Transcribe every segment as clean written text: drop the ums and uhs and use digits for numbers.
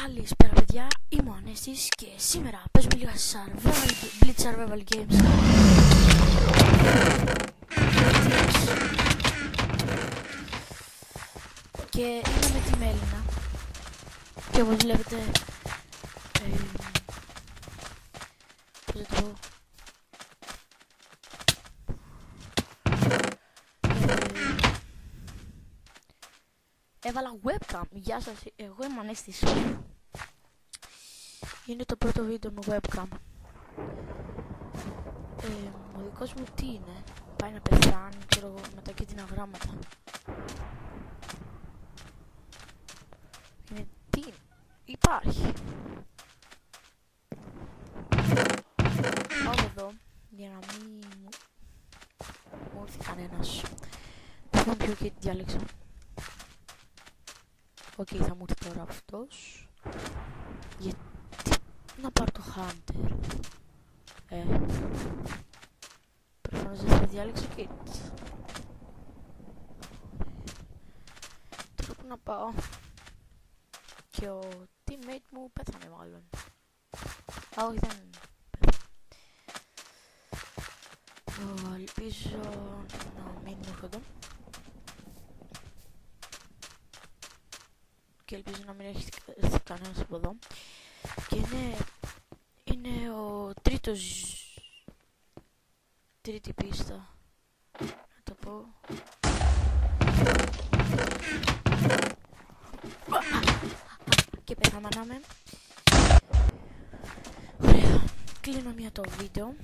Καλησπέρα παιδιά, είμαι ο Ανέστης και σήμερα παίζουμε λίγα Blitz Survival Games. Και είμαι με τη Μέλινα και όπως βλέπετε πώς θα το πω, έβαλα webcam. Γεια σας, εγώ είμαι ο Ανέστης. Είναι το πρώτο βίντεο με webcam. Ο δικός μου τι είναι? Πάει να πεθάνει, ξέρω εγώ, μετά και την αγράμματα. Είναι τι? Υπάρχει. Πάω εδώ για να μην μου έρθει κανένας. Δεν ποιο και διάλεξα. Οκ, θα μου έρθει τώρα αυτός. Γιατί να πάρω το Hunter? Προφανώς δεν θα διάλεξα Kit. Τώρα που να πάω? Και ο teammate μου πέθανε μάλλον. Α, όχι, δεν πέθανε. Ελπίζω να μην έρχονται. Και ελπίζω να μην έχει κανένας από εδώ. Και είναι ο τρίτη πίστα, να το πω. Και πεθάμαναμε. Ωραία, κλείνω μία το βίντεο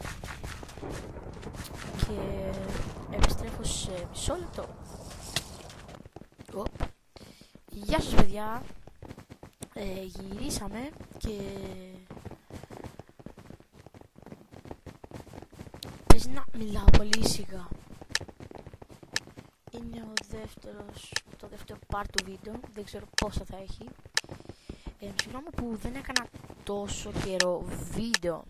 και επιστρέφω σε μισό λεπτό. Γεια σας παιδιά, γυρίσαμε και παίζει να μιλάω πολύ σιγά. Είναι το δεύτερο part του βίντεο, δεν ξέρω πόσα θα έχει. Συγγνώμη που δεν έκανα τόσο καιρό βίντεο.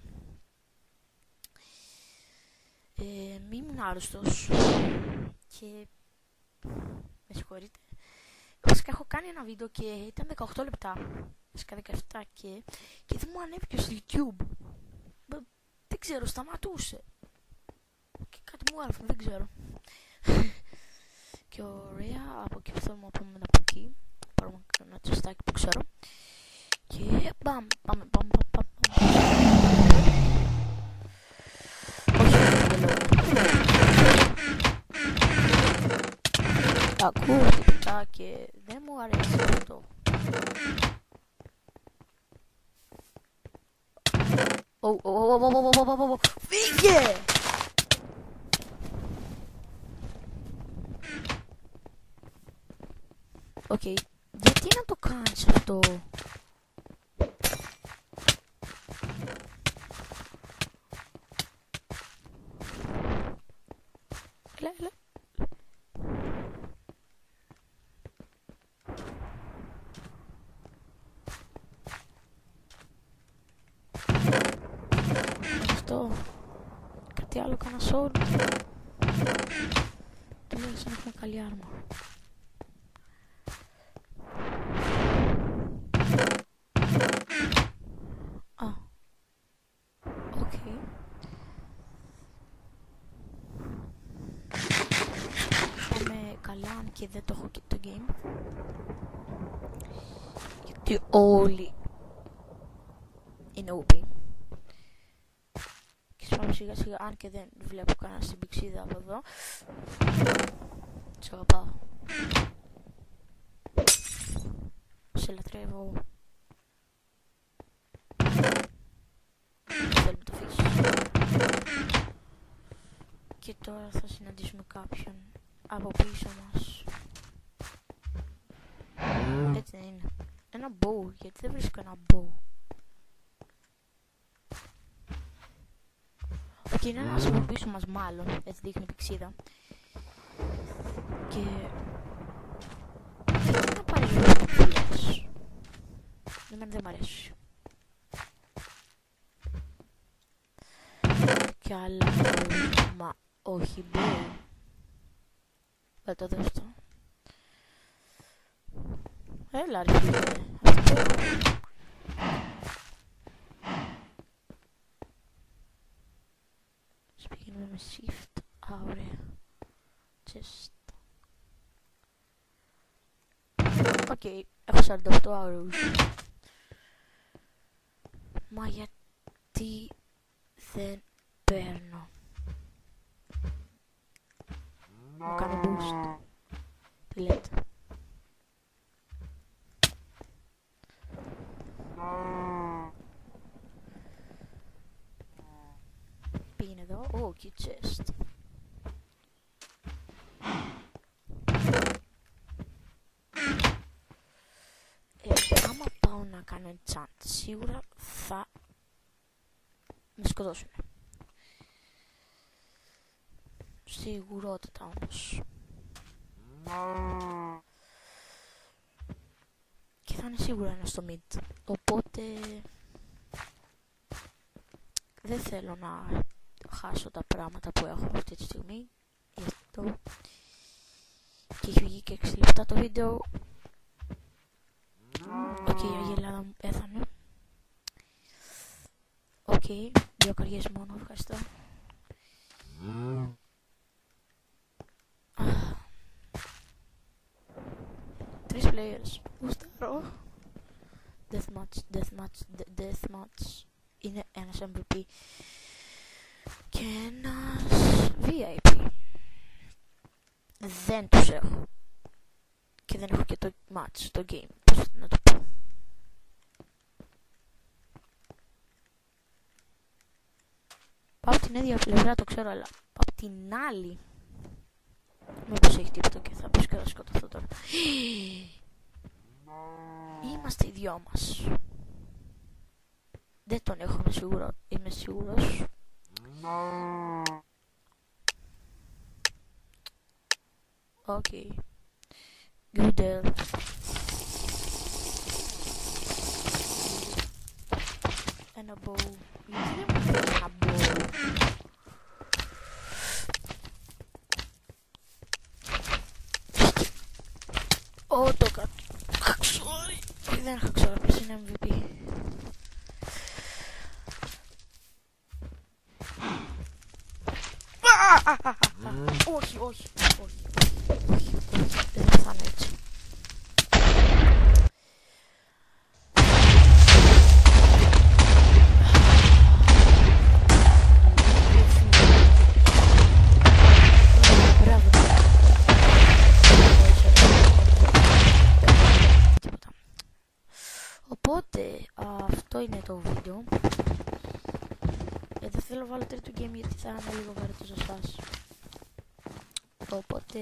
Μην ήμουν άρρωστος και με συγχωρείτε. Βασικά έχω κάνει ένα βίντεο και ήταν 18 λεπτά, βασικά 17 και δεν μου ανέβηκε στο YouTube. Δεν ξέρω, σταματούσε. Και κάτι μου άρεσε, δεν ξέρω. Και ωραία, από εκεί που θέλουμε να πάμε από εκεί. Πάρουμε ένα τσιστάκι που ξέρω. Και πάμε. Ακούω τίποτα και δεν μου αρέσει αυτό. Φύγε! Οκ, γιατί να το κάνεις αυτό? Έλα. Αυτό. Κάτι άλλο κάνα σόρ. Τουλάχιστον έχουμε καλή άρμα. Οκ. Πάμε καλά, αν και δεν το έχω και το game. Γιατί όλοι είναι OP. Πάμε σιγά σιγά, αν και δεν βλέπω κανένα στην πηξίδα από εδώ. Σε αγαπάω. Σε λατρεύω. Θέλουμε το φύση. Και τώρα θα συναντήσουμε κάποιον από πίσω μας. Έτσι δεν είναι? Ένα bow, γιατί δεν βρίσκω ένα bow? Και είναι ένας από πίσω μας μάλλον, έτσι δείχνει η πηξίδα. Και γιατί να πάρει λίγο φύλλες? Δεν μ' αρέσει. Κι άλλα, μα όχι μπω. Δεν το δέχτω. Έλα ρε φίλε, αυτό κάνουμε με shift. Α, ωραία. Chest. Οκ, έχω 48 arrows. Μα γιατί δεν παίρνω? Μου κάνω boost. Τι λέτε? Πήγαινε εδώ. Ω, και chest. Άμα πάω να κάνω enchant, σίγουρα θα με σκοτώσουν. Σιγουρότατα όμως. Και θα είναι σίγουρα ένα στο mid. Οπότε δεν θέλω να χάσω τα πράγματα που έχω αυτή τη στιγμή. Γι' αυτό και έχει βγει και 6 λεπτά το βίντεο. Οκ, η αγελάδα μου πέθανε. Οκ, 2 καριές μόνο, ευχαριστώ. 3 players. Γουστάρω. Deathmatch. Είναι ένας MVP και ένας VIP. Δεν τους έχω. Και δεν έχω και το match, το game. Πώς να το πω. Πάω από την ίδια πλευρά, το ξέρω, αλλά από την άλλη. Μήπως έχει τίποτα και θα πεις και θα σκοτωθώ τώρα. Είμαστε οι δυο μας. Δεν τον έχω, είμαι σίγουρος. Οκ. Good. Ένα bow. Γιατί δεν μου θέλει ένα bow? Ω, το χαξόρι. Δεν χαξόρι, πες είναι MVP. Όχι. Δεν θα είναι έτσι. Οπότε αυτό είναι το βίντεο. Δεν θέλω να βάλω τρίτο game γιατί θα είναι λίγο βαρετό για εσάς. Οπότε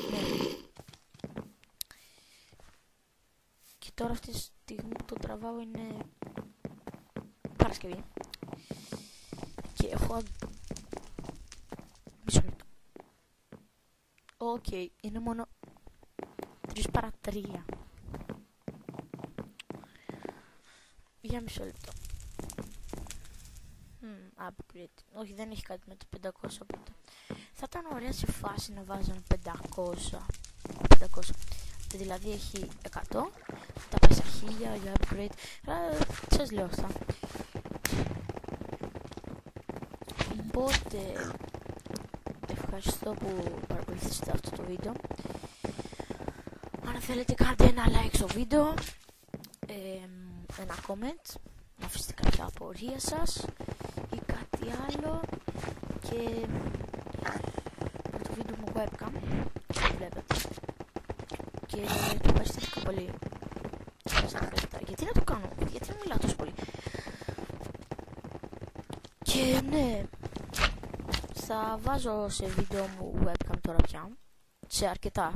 ναι. Και τώρα αυτή τη στιγμή που το τραβάω είναι Παρασκευή. Και έχω μισό λεπτό. Οκ, είναι μόνο 3 παρά 3. Για μισό λεπτό. Upgrade. Όχι, δεν έχει κάτι με το 500, οπότε θα ήταν ωραία σε φάση να βάζαν 500. Δηλαδή έχει 100, τα πάει στα 1000 για upgrade. Σας λέω αυτά. Οπότε ευχαριστώ που παρακολουθήσατε αυτό το βίντεο. Αν θέλετε κάντε ένα like στο βίντεο, ένα comment, να αφήσετε κάποια απορία σας ή κάτι άλλο, και το βίντεο μου webcam που βλέπετε, και το ευχαριστήθηκα πολύ. Γιατί να το κάνω, γιατί να μιλάω τόσο πολύ. Και ναι, θα βάζω σε βίντεο μου webcam τώρα πια, σε αρκετά,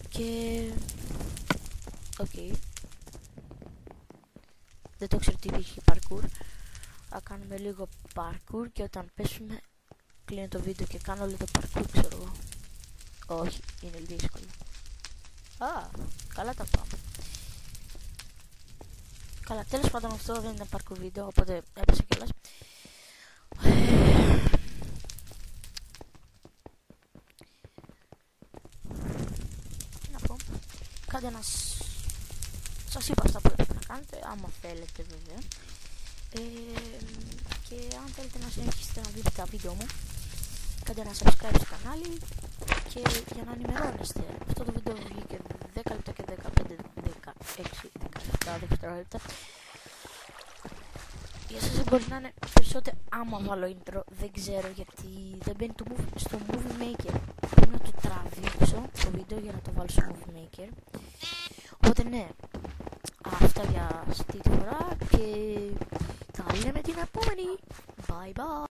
και οκ. Δεν το ξέρω τι υπήρχε parkour. Θα κάνουμε λίγο parkour και όταν πέσουμε κλείνω το βίντεο και κάνω όλο το parkour, ξέρω εγώ. Όχι, είναι δύσκολο. Καλά τα πάω. Καλά, τέλος πάντων αυτό δεν ήταν parkour βίντεο, οπότε έπεσε κιόλας. Τι να πω. Κάντε ένας... Σας είπα αυτά που έπρεπε να κάνετε, άμα θέλετε βέβαια. Και αν θέλετε να συνεχίσετε να δείτε τα βίντεο μου, κάντε ένα subscribe στο κανάλι και για να ενημερώνεστε. Αυτό το βίντεο βγήκε 10 λεπτά και 15, 16, 17 δευτερόλεπτα. Για σας μπορεί να είναι περισσότερο άμα βάλω intro, δεν ξέρω γιατί δεν μπαίνει στο Movie Maker. Πρέπει να το τραβήξω το βίντεο για να το βάλω στο Movie Maker. Οπότε ναι, αυτά για αυτή τη φορά και θα λέμε την επόμενη. Bye bye.